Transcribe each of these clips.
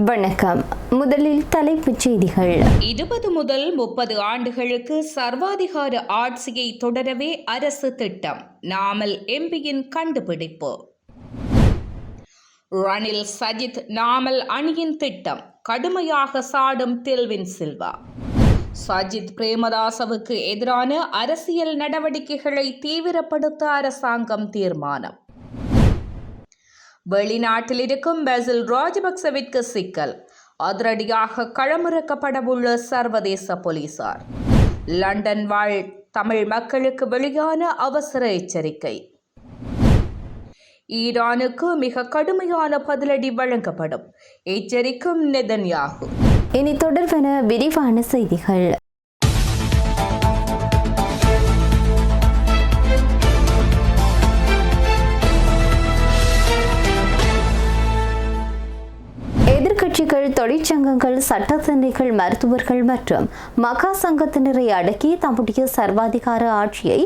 வணக்கம். முதலில் தலைப்புச் செய்திகள். 20 முதல் 30 ஆண்டுகளுக்கு சர்வாதிகார ஆட்சியை தொடரவே அரசு திட்டம். நாமல் எம்பியின் கண்டுபிடிப்பு. ரணில் சஜித் நாமல் அணியின் திட்டம் கடுமையாக சாடும் டெல்வின் சில்வா. சஜித் பிரேமதாசவுக்கு எதிரான அரசியல் நடவடிக்கைகளை தீவிரப்படுத்த அரசாங்கம் தீர்மானம். வெளிநாட்டில் இருக்கும் பெசில் ராஜபக்சவிற்கு சிக்கல், அதிரடியாக களமிறக்கப்படவுள்ள சர்வதேச போலீசார். லண்டன் வாழ் தமிழ் மக்களுக்கு வெளியான அவசர எச்சரிக்கை. ஈரானுக்கு மிக கடுமையான பதிலடி வழங்கப்படும், எச்சரிக்கும் நெதன்யாகு. இனி தொடர்பான விரிவான செய்திகள். எதிர்க்கட்சிகள், தொழிற்சங்கங்கள், சட்டத்தரணிகள், மருத்துவர்கள் மற்றும் மகா சங்கத்தினரை அடக்கி தம்முடைய சர்வாதிகார ஆட்சியை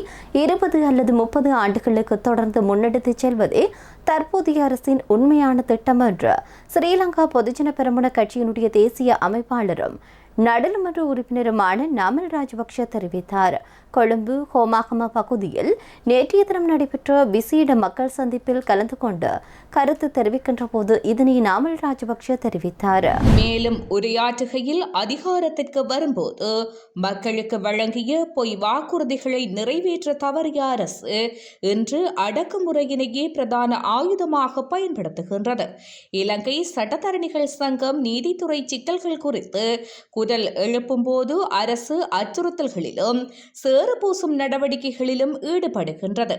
20 அல்லது 30 ஆண்டுகளுக்கு தொடர்ந்து முன்னெடுத்துச் செல்வதே தற்போதைய அரசின் உண்மையான திட்டம் என்று ஸ்ரீலங்கா பொதுஜன பெரமுன கட்சியினுடைய தேசிய அமைப்பாளரும் நாடாளுமன்ற உறுப்பினருமான நாமல் ராஜபக்ஷ தெரிவித்தார். கொழும்பு ஹோமாகம பகுதியில் நேற்றைய தினம் நடைபெற்ற விசேட மக்கள் சந்திப்பில் கலந்து கொண்டு கருத்து தெரிவிக்கின்ற போது இதனை நாமல் ராஜபக்ஷ தெரிவித்தார். மேலும் உரையாற்றுகையில், அதிகாரத்திற்கு வரும்போது மக்களுக்கு வழங்கிய பொய் வாக்குறுதிகளை நிறைவேற்ற தவறிய அரசு இன்று அடக்குமுறையினையே பிரதான ஆயுதமாக பயன்படுத்துகின்றது. இலங்கை சட்டத்தரணிகள் சங்கம் நீதித்துறை சிக்கல்கள் குறித்து குரல் எழுப்பும் போது அரசு அச்சுறுத்தல்களிலும் சேறுபூசும் நடவடிக்கைகளிலும் ஈடுபடுகின்றது.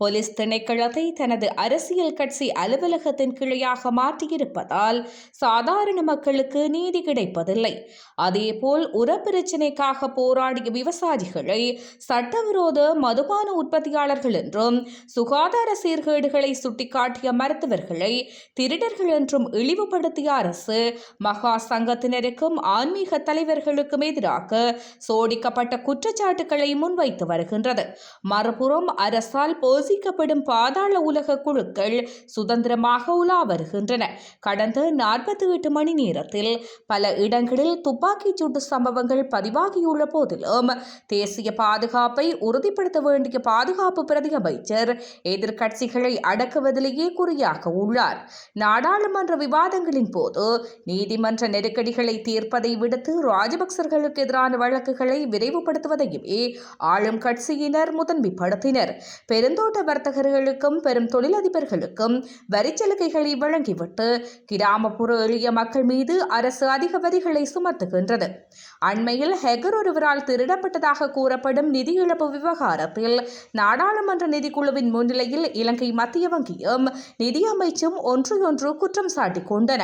போலீஸ் திணைக்களத்தை தனது அரசியல் கட்சி அலுவலகத்தின் கிளையாக மாற்றியிருப்பதால் சாதாரண மக்களுக்கு நீதி கிடைப்பதில்லை. அதேபோல் உரப்பிரச்சினைக்காக போராடிய விவசாயிகளை சட்டவிரோத மதுபான உற்பத்தியாளர்கள் என்றும், சுகாதார சீர்கேடுகளை சுட்டிக்காட்டிய மருத்துவர்களை திருடர்கள் என்றும் இழிவுபடுத்திய அரசு மகா சங்கத்தினருக்கும் ஆன்மீக தலைவர்களுக்கும் எதிராக சோடிக்கப்பட்ட குற்றச்சாட்டுகளை முன்வைத்து வருகின்றது. மறுபுறம் அரசால் போசிக்கப்படும் பாதாள உலக குழுக்கள் சுதந்திரமாக உலா வருகின்றன. கடந்த 48 மணி நேரத்தில் பல இடங்களில் துப்பாக்கிச் சூட்டு சம்பவங்கள் பதிவாகியுள்ள போதிலும் தேசிய பாதுகாப்பை உறுதிப்படுத்த வேண்டிய பாதுகாப்பு பிரதி அமைச்சர் எதிர்க்கட்சிகளை அடக்குவதிலேயே குறியாக உள்ளார். நாடாளுமன்ற விவாதங்களின் போது நீதிமன்ற நெருக்கடிகளை தீர்ப்பதை விடுத்து ராஜபக்சர்களுக்கு எதிரான வழக்குகளை விரைவுபடுத்துவதையுமே ஆளும் கட்சியினர் முதன்மைப்படுத்தினர். பெருந்தோட்ட வர்த்தகர்களுக்கும் பெரும் தொழிலதிபர்களுக்கும் வரிச்சலுகைகளை வழங்கிவிட்டு கிராமப்புற எளிய மக்கள் மீது அரசு அதிக வரிகளை சுமத்துகின்றது. அண்மையில் ஹெகர் ஒருவரால் திருடப்பட்டதாக கூறப்படும் நிதி இழப்பு விவகாரத்தில் நாடாளுமன்ற நிதிக்குழுவின் முன்னிலையில் இலங்கை மத்திய வங்கியும் நிதியமைச்சும் ஒன்றையொன்று குற்றம் சாட்டிக் கொண்டன.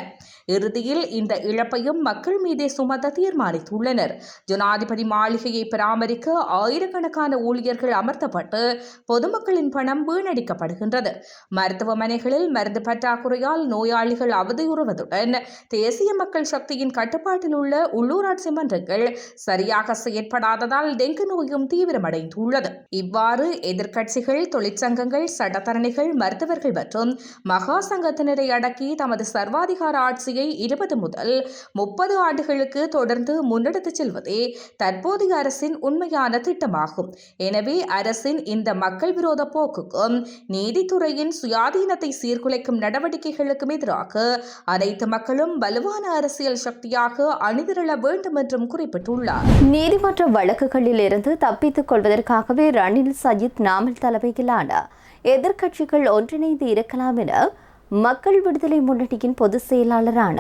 இறுதியில் இந்த இழப்பையும் மக்கள் மீதே சுமத்த தீர்மானித்துள்ளனர். ஜனாதிபதி மாளிகையை பராமரிக்க ஆயிரக்கணக்கான ஊழியர்கள் அமர்த்தப்பட்டு பொதுமக்களின் பணம் வீணடிக்கப்படுகின்றது. மருத்துவமனைகளில் மருந்து பற்றாக்குறையால் நோயாளிகள் அவதியுறுவதுடன் தேசிய மக்கள் சக்தியின் கட்டுப்பாட்டில் உள்ள உள்ளூராட்சி மன்றங்கள் சரியாக செயற்படாததால் டெங்கு நோயும் தீவிரமடைந்துள்ளது. இவ்வாறு எதிர்க்கட்சிகள், தொழிற்சங்கங்கள், சட்டத்தரணிகள், மருத்துவர்கள் மற்றும் மகா சங்கத்தினரை அடக்கி தமது சர்வாதிகார ஆட்சியை 20 முதல் 30 ஆண்டுகளுக்கு தொடர்ந்து முன்னெடுத்துச் செல்வதே தற்போதைய அரசின் உண்மையான திட்டமாகும். எனவே அரசின் இந்த மக்கள் விரோத போக்குக்கும் நீதித்துறையின் சுயாதீனத்தை சீர்குலைக்கும் நடவடிக்கைகளுக்கும் எதிராக அனைத்து மக்களும் வலுவான அரசியல் சக்தியாக அணிதிரள வேண்டும் என்றும் குறிப்பிட்டுள்ளார். நீதிமன்ற வழக்குகளில் இருந்து தப்பித்துக் கொள்வதற்காகவே ரணில் சஜித் நாமல் தலைமையிலான எதிர்க்கட்சிகள் ஒன்றிணைந்து இருக்கலாம் என மக்கள் விடுதலை முன்னணியின் பொதுச் செயலாளரான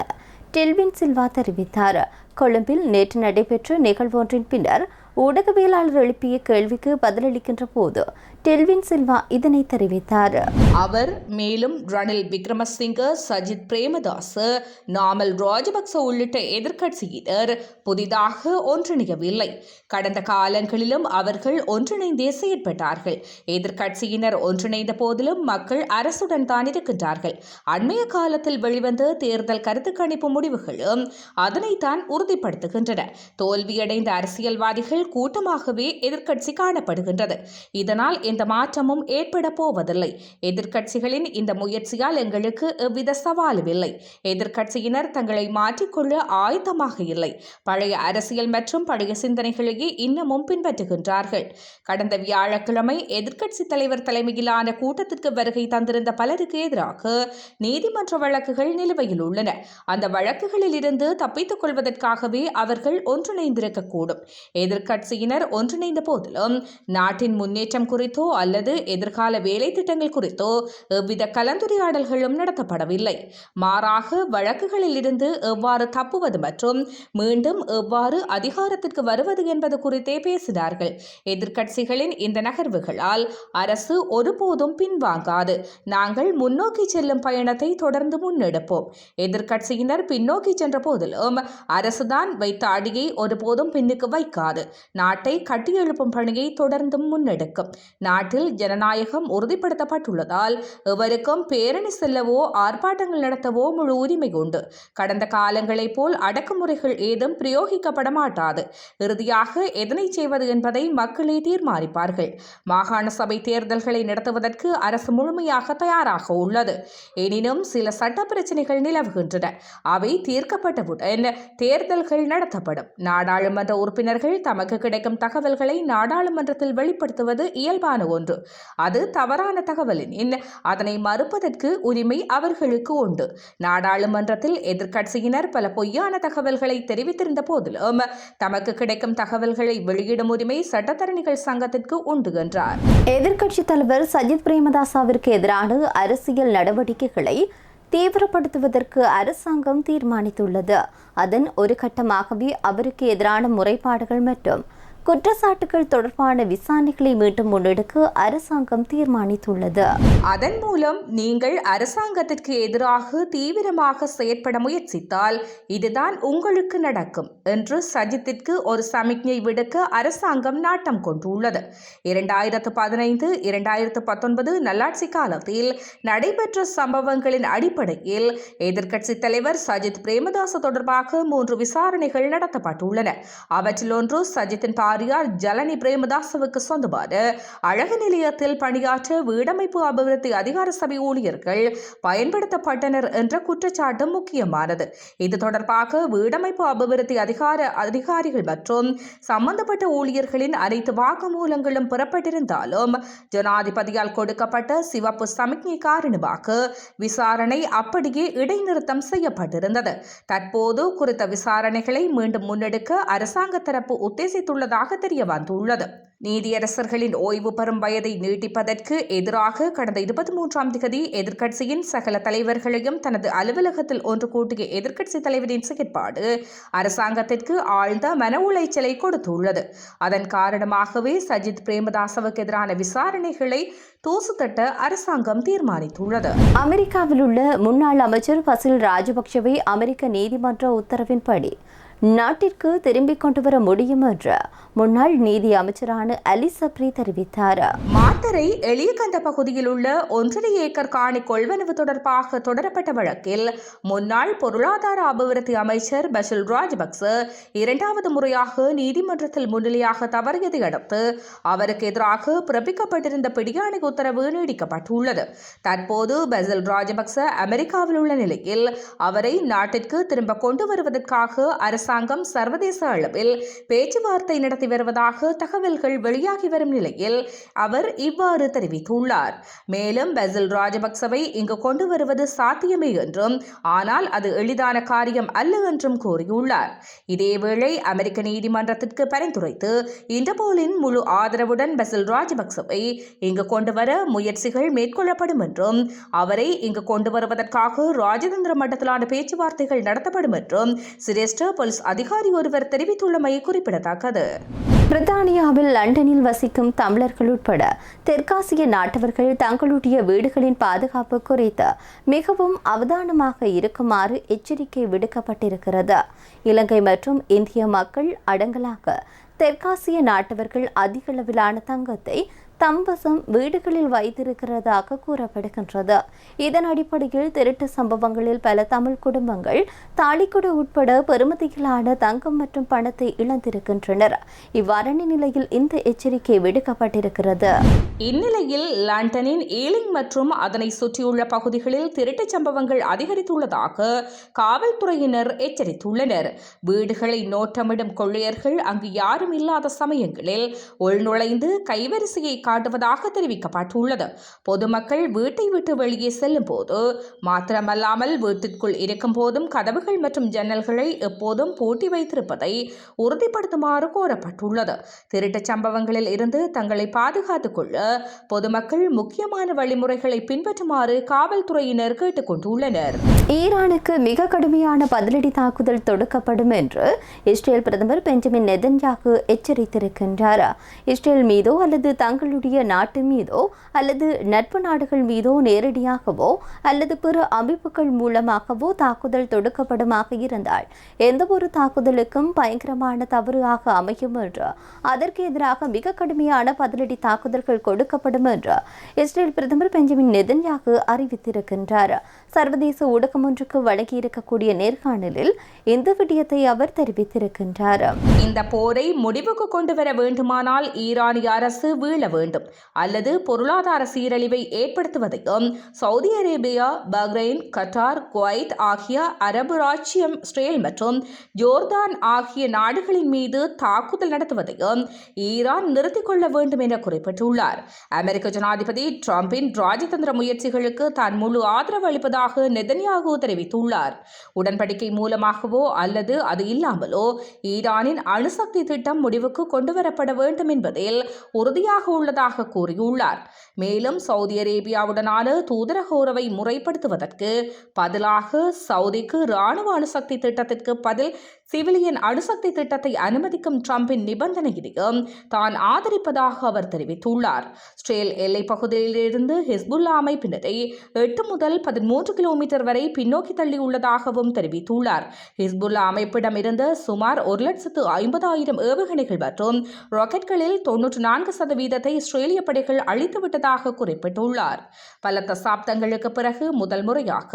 டெல்வின் சில்வா தெரிவித்தார். கொழும்பில் நேற்று நடைபெற்ற நிகழ்வொன்றின் பின்னர் ஊடகவியலாளர் எழுப்பிய கேள்விக்கு பதிலளிக்கின்ற போது டெல்வின் சில்வா இதனை தெரிவித்தார். அவர் மேலும் ரணில் விக்ரமசிங்க, சஜித் பிரேமதாச, நாமல் ராஜபக்ச உள்ளிட்ட எதிர்க்கட்சியினர் புதிதாக ஒன்றிணையவில்லை. கடந்த காலங்களிலும் அவர்கள் ஒன்றிணைந்தே செயற்பட்டார்கள். எதிர்க்கட்சியினர் ஒன்றிணைந்த போதிலும் மக்கள் அரசுடன் தான் இருக்கின்றார்கள். அண்மைய காலத்தில் வெளிவந்த தேர்தல் கருத்து கணிப்பு முடிவுகளும் அதனைத்தான் உறுதிப்படுத்துகின்றன. தோல்வியடைந்த அரசியல்வாதிகள் கூட்டமாகவே எதிர்க்கட்சி காணப்படுகின்றது. இதனால் எந்த மாற்றமும் ஏற்பட போவதில்லை. எதிர்க்கட்சிகளின் இந்த முயற்சியால் எங்களுக்கு எவ்வித சவாலும் இல்லை. எதிர்க்கட்சியினர் தங்களை மாற்றிக்கொள்ள ஆயத்தமாக இல்லை. பழைய அரசியல் மற்றும் பழைய சிந்தனைகளையே இன்னமும் பின்பற்றுகின்றார்கள். கடந்த வியாழக்கிழமை எதிர்க்கட்சி தலைவர் தலைமையிலான கூட்டத்திற்கு வருகை தந்திருந்த பலருக்கு எதிராக நீதிமன்ற வழக்குகள் நிலுவையில் உள்ளன. அந்த வழக்குகளில் இருந்து தப்பித்துக் கொள்வதற்காகவே அவர்கள் ஒன்றிணைந்திருக்கக்கூடும். எதிர்க்கட்சியினர் ஒன்றிணைந்த போதிலும் நாட்டின் முன்னேற்றம் குறித்தோ அல்லது எதிர்கால வேலை திட்டங்கள் குறித்தோ எவ்வித கலந்துரையாடல்களும் நடத்தப்படவில்லை. மாறாக வழக்குகளில் இருந்து எவ்வாறு தப்புவது மற்றும் மீண்டும் எவ்வாறு அதிகாரத்திற்கு வருவது என்பது குறித்தே பேசினார்கள். எதிர்க்கட்சிகளின் இந்த நகர்வுகளால் அரசு ஒருபோதும் பின்வாங்காது. நாங்கள் முன்னோக்கி செல்லும் பயணத்தை தொடர்ந்து முன்னெடுப்போம். எதிர்க்கட்சியினர் பின்னோக்கி சென்ற போதிலும் அரசுதான் வைத்த அடியை ஒருபோதும் பின்னுக்கு வைக்காது. நாட்டை கட்டியெழுப்பும் பணியை தொடர்ந்தும் முன்னெடுக்கும். நாட்டில் ஜனநாயகம் உறுதிப்படுத்தப்பட்டுள்ளதால் எவருக்கும் பேரணி செல்லவோ ஆர்ப்பாட்டங்கள் நடத்தவோ முழு உரிமை உண்டு. கடந்த காலங்களைப் போல் அடக்குமுறைகள் ஏதும் பிரயோகிக்கப்பட மாட்டாது. இறுதியாக எதனை செய்வது என்பதை மக்களே தீர்மானிப்பார்கள். மாகாண சபை தேர்தல்களை நடத்துவதற்கு அரசு முழுமையாக தயாராக உள்ளது. எனினும் சில சட்ட பிரச்சினைகள் நிலவுகின்றன. அவை தீர்க்கப்பட்டவுடன் தேர்தல்கள் நடத்தப்படும். நாடாளுமன்ற உறுப்பினர்கள் தமக்கு கிடைக்கும் தகவல்களை நாடாளுமன்றத்தில் வெளிப்படுத்துவது இயல்பான ஒன்று. அது தவறான தகவலெனின் அதனை மறுப்பதற்கு உரிமை அவர்களுக்கு உண்டு. நாடாளுமன்றத்தில் எதிர்க்கட்சியினர் பல பொய்யான தகவல்களை தெரிவித்திருந்த போதிலும் தமக்கு கிடைக்கும் தகவல்களை வெளியிடும் உரிமை சட்டத்தரணிகள் சங்கத்திற்கு உண்டு என்றார். எதிர்க்கட்சித் தலைவர் சஜித் பிரேமதாசவிற்கு எதிரான அரசியல் நடவடிக்கைகளை தீவிரப்படுத்துவதற்கு அரசாங்கம் தீர்மானித்துள்ளது. அதன் ஒரு கட்டமாகவே அவருக்கு எதிரான முறைப்பாடுகள் மற்றும் குற்றச்சாட்டுகள் தொடர்பான விசாரணைகளை மீண்டும் முன்னெடுக்க அரசாங்கம் தீர்மானித்துள்ளது. அதன் மூலம் நீங்கள் அரசாங்கத்திற்கு எதிராக தீவிரமாக செயற்பட முயற்சித்தால் இதுதான் உங்களுக்கு நடக்கும் என்று சஜித்திற்கு ஒரு சமிக்ஞை விடுக்க அரசாங்கம் நாட்டம் கொண்டுள்ளது. 2015-2019 நல்லாட்சி காலத்தில் நடைபெற்ற சம்பவங்களின் அடிப்படையில் எதிர்க்கட்சி தலைவர் சஜித் பிரேமதாச தொடர்பாக 3 விசாரணைகள் நடத்தப்பட்டுள்ளன. அவற்றில் ஒன்று சஜித்தின் பாரியார் ஜலனி பிரேமதாசவுக்கு சொந்தமான அழகு நிலையத்தில் பணியாற்ற வீடமைப்பு அபிவிருத்தி அதிகார சபை ஊழியர்கள் பயன்படுத்தப்பட்டனர் என்ற குற்றச்சாட்டு முக்கியமானது. இது தொடர்பாக வீடமைப்பு அபிவிருத்தி அதிகாரிகள் மற்றும் சம்பந்தப்பட்ட ஊழியர்களின் அனைத்து வாக்குமூலங்களும் பெறப்பட்டிருந்தாலும் ஜனாதிபதியால் கொடுக்கப்பட்ட சிவப்பு சமிக்ஞை காரணமாக விசாரணை அப்படியே இடைநிறுத்தம் செய்யப்பட்டிருந்தது. தற்போது குறித்த விசாரணைகளை மீண்டும் முன்னெடுக்க அரசாங்க தரப்பு உத்தேசித்துள்ளதாக தெரிய வந்துள்ளது. நீதியரசர்களின் ஓய்வு பெறும் வயதை நீட்டிப்பதற்கு எதிராக கடந்த 23ஆம் தேதி எதிர்க்கட்சியின் சகல தலைவர்களையும் தனது அலுவலகத்தில் ஒன்று கூட்டிய எதிர்க்கட்சி தலைவரின் செயற்பாடு அரசாங்கத்திற்கு ஆழ்ந்த மன உளைச்சலை கொடுத்துள்ளது. அதன் காரணமாகவே சஜித் பிரேமதாசவுக்கு எதிரான விசாரணைகளை தூசு தட்ட அரசாங்கம் தீர்மானித்துள்ளது. அமெரிக்காவில் உள்ள முன்னாள் அமைச்சர் பசில் ராஜபக்சவை அமெரிக்க நீதிமன்ற உத்தரவின்படி நாட்டிற்கு திரும்பிக் கொண்டு வர முடியும் என்று முன்னாள் நீதி அமைச்சரான அலி சப்ரி தெரிவித்தார். மாத்தறை எளியகந்த பகுதியில் உள்ள 1.5 ஏக்கர் காணி கொள்வனவு தொடர்பாக தொடரப்பட்ட வழக்கில் முன்னாள் பொருளாதார அபிவிருத்தி அமைச்சர் பசில் ராஜபக்ச 2வது முறையாக நீதிமன்றத்தில் முன்னிலையாக தவறியதை அடுத்து அவருக்கு எதிராக பிறப்பிக்கப்பட்டிருந்த பிடியாணை உத்தரவு நீடிக்கப்பட்டுள்ளது. தற்போது பசில் ராஜபக்ச அமெரிக்காவில் உள்ள நிலையில் அவரை நாட்டிற்கு திரும்ப கொண்டு வருவதற்காக அரசாங்கம் சர்வதேச அளவில் பேச்சுவார்த்தை நடத்தி வருவதாக தகவல்கள் வெளியாகி வரும் நிலையில் அவர் இவ்வாறு தெரிவித்துள்ளார். மேலும் பசில் ராஜபக்சவை இங்கு கொண்டு வருவது சாத்தியமே என்றும் ஆனால் அது எளிதான காரியம் அல்ல என்றும் கூறியுள்ளார். இதேவேளை அமெரிக்க நீதிமன்றத்திற்கு பரிந்துரைத்து இன்டர்போலின் முழு ஆதரவுடன் பசில் ராஜபக்சவை இங்கு கொண்டு வர முயற்சிகள் மேற்கொள்ளப்படும் என்றும் அவரை இங்கு கொண்டு வருவதற்காக ராஜதந்திர மட்டத்திலான பேச்சுவார்த்தைகள் நடத்தப்படும் என்றும் சிரேஷ்ட போலீஸ் அதிகாரி ஒருவர் தெரிவித்துள்ளமை குறிப்பிடத்தக்கது. பிரித்தானியாவில் லண்டனில் வசிக்கும் தமிழர்கள் உட்பட தெற்காசிய நாட்டவர்கள் தங்களுடைய வீடுகளின் பாதுகாப்பு குறித்து மிகவும் அவதானமாக இருக்குமாறு எச்சரிக்கை விடுக்கப்பட்டிருக்கிறது. இலங்கை மற்றும் இந்திய மக்கள் அடங்கலாக தெற்காசிய நாட்டவர்கள் அதிகளவிலான தங்கத்தை தம்பசம் வீடுகளில் வைத்திருக்கிறதாக கூறப்படுகின்றது. இதன் அடிப்படையில் திருட்டு சம்பவங்களில் பல தமிழ் குடும்பங்கள் தாலிக்குடு உட்பட பெறுமதியிலான தங்கம் மற்றும் பணத்தை இழந்திருக்கின்றனர். இவ்வாறான நிலையில் இந்த எச்சரிக்கை விடுக்கப்பட்டிருக்கிறது. இந்நிலையில் லண்டனின் ஈலிங் மற்றும் அதனை சுற்றியுள்ள பகுதிகளில் திருட்டுச் சம்பவங்கள் அதிகரித்துள்ளதாக காவல்துறையினர் எச்சரித்துள்ளனர். வீடுகளை நோட்டமிடும் கொள்ளையர்கள் அங்கு யாரும் இல்லாத சமயங்களில் உள்நுழைந்து கைவரிசையை காட்டுவதாக தெரிவிக்கப்பட்டுள்ளது. பொதுமக்கள் வீட்டை விட்டு வெளியே செல்லும் போது மாத்திரமல்லாமல் வீட்டிற்குள் இருக்கும் போதும் கதவுகள் மற்றும் ஜன்னல்களை எப்போதும் பூட்டி வைத்திருப்பதை உறுதிப்படுத்துமாறு கோரப்பட்டுள்ளது. திருட்டுச் சம்பவங்களில் இருந்து தங்களை பாதுகாத்துக் கொள்ள பொதுமக்கள் முக்கியமான வழிமுறைகளை பின்பற்றுமாறு காவல்துறையினர் கேட்டுக் கொண்டுள்ளனர். ஈரானுக்கு மிக கடுமையான பதிலடி தாக்குதல் தொடுக்கப்படும் என்று இஸ்ரேல் பிரதமர் பெஞ்சமின் நெதன்யாகு எச்சரித்திருக்கின்றார். இஸ்ரேல் மீதோ அல்லது தங்களுடைய நாட்டு மீதோ அல்லது நட்பு நாடுகள் மீதோ நேரடியாகவோ அல்லது பிற அமைப்புகள் மூலமாகவோ தாக்குதல் தொடுக்கப்படுமாக இருந்தால் எந்த ஒரு தாக்குதலுக்கும் பயங்கரமான தவறாக அமையும் என்று, அதற்கு எதிராக மிக கடுமையான பதிலடி தாக்குதல்கள் கொடுக்கப்படும் என்று இஸ்ரேல் பிரதமர் பெஞ்சமின் நெதன்யாகு அறிவித்திருக்கின்றார். சர்வதேச ஊடகம் ஒன்றுக்கு வழங்கியிருக்கக்கூடிய நேர்காணலில் இந்த விடயத்தை அவர் தெரிவித்திருக்கின்றார். இந்த போரை முடிவுக்கு கொண்டு வர வேண்டுமானால் ஈரானிய அரசு வீழ வேண்டும் அல்லது பொருளாதார சீரழிவை ஏற்படுத்துவதையும் Saudi Arabia, Bahrain, Qatar, Kuwait ஆகிய அரபு ராச்சியம், இஸ்ரேல் மற்றும் ஜோர்தான் ஆகிய நாடுகளின் மீது தாக்குதல் நடத்துவதையும் ஈரான் நிறுத்திக் கொள்ள வேண்டும் என குறிப்பிட்டுள்ளார். அமெரிக்க ஜனாதிபதி டிரம்பின் ராஜதந்திர முயற்சிகளுக்கு தான் முழு ஆதரவு அளிப்பதாக நெதன்யாகு தெரிவித்துள்ளார். உடன்படிக்கை மூலமாகவோ அல்லது அது இல்லாமலோ ஈரானின் அணுசக்தி திட்டம் முடிவுக்கு கொண்டுவரப்பட வேண்டும் என்பதில் உறுதியாக உள்ளதாக கூறியுள்ளார். மேலும் சவுதி அரேபியாவுடனான தூதரக உறவை முறைப்படுத்துவதற்கு பதிலாக சவுதிக்கு இராணுவ அணுசக்தி திட்டத்திற்கு பதில் சிவிலியன் அணுசக்தி திட்டத்தை அனுமதிக்கும் டிரம்பின் நிபந்தனையையும் தான் ஆதரிப்பதாக அவர் தெரிவித்துள்ளார். இஸ்ரேல் எல்லைப் பகுதியிலிருந்து ஹிஸ்புல்லா அமைப்பினரை 8 முதல் 13 கிலோமீட்டர் வரை பின்னோக்கி தள்ளியுள்ளதாகவும் தெரிவித்துள்ளார். ஹிஸ்புல்லா அமைப்பிடம் இருந்த சுமார் 1,50,000 ஏவுகணைகள் மற்றும் ராக்கெட்களில் 94% இஸ்ரேலிய படைகள் அழித்துவிட்டதாக குறிப்பிட்டுள்ளார். பல தசாப்தங்களுக்கு பிறகு முதல் முறையாக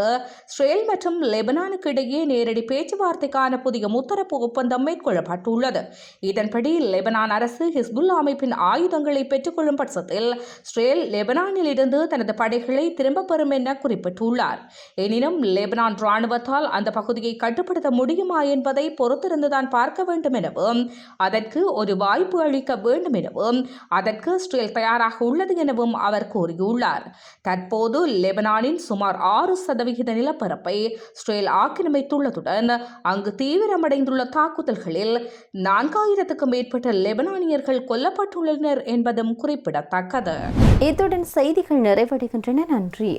இஸ்ரேல் மற்றும் லெபனானுக்கு இடையே நேரடி பேச்சுவார்த்தைக்கான புதிய முத்தரப்பு ஒப்பந்தம் மேற்கொள்ளப்பட்டுள்ளது. இதன்படி லெபனான் அரசு ஹிஸ்புல்லா அமைப்பின் ஆயுதங்களை பெற்றுக்கொள்ளும் பட்சத்தில் இஸ்ரேல் லெபனானில் இருந்து தனது படைகளை திரும்பப் பெறும் என குறிப்பிட்டுள்ளார். எனினும் லெபனான் ராணுவத்தால் அந்த பகுதியை கட்டுப்படுத்த முடியுமா என்பதை பொறுத்திருந்துதான் பார்க்க வேண்டும் எனவும், அதற்கு ஒரு வாய்ப்பு அளிக்க வேண்டும் எனவும், அதற்கு இஸ்ரேல் தயாராக உள்ளது எனவும் அவர் கூறியுள்ளார். தற்போது லெபனானின் சுமார் 6% நிலப்பரப்பை இஸ்ரேல் ஆக்கிரமித்துள்ளதுடன் அங்கு தீவிரமடைந்துள்ள தாக்குதல்களில் 4000க்கும் மேற்பட்ட லெபனானியர்கள் கொல்லப்பட்டுள்ளனர் என்பதும் குறிப்பிடத்தக்கது. இத்துடன் செய்திகள் நிறைவடைகின்றன. நன்றி.